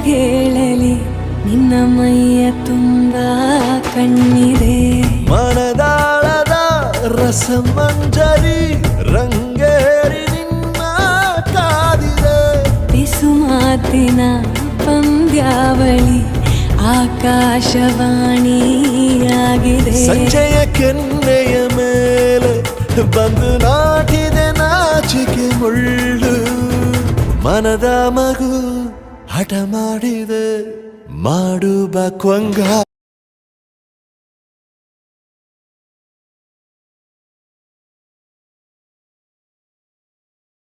ಹೇಳಲಿ ನಿನ್ನ ಮೈಯ ತುಂಬ ಕಣ್ಣಿದೆ ಮನದಾಳದ ರಸಮಂಜರಿ ರಂಗೇರಿ ನಿನ್ನ ಕಾದಿದೆ ಬಿಸು ಮಾತಿನ ಪಂದ್ಯಾವಳಿ ಆಕಾಶವಾಣಿಯಾಗಿದೆ ಸಂಜೆಯ ಕೆನ್ನೆಯ ಮೇಲೆ ಬಂದು ನಾಟಿದೆ ನಾಚಿಕೆ ಮುಳ್ಳು ಮನದ ಮಗು ಹಠ ಮಾಡಿದೆ ಮಾಡುವ ಕೊಂಗ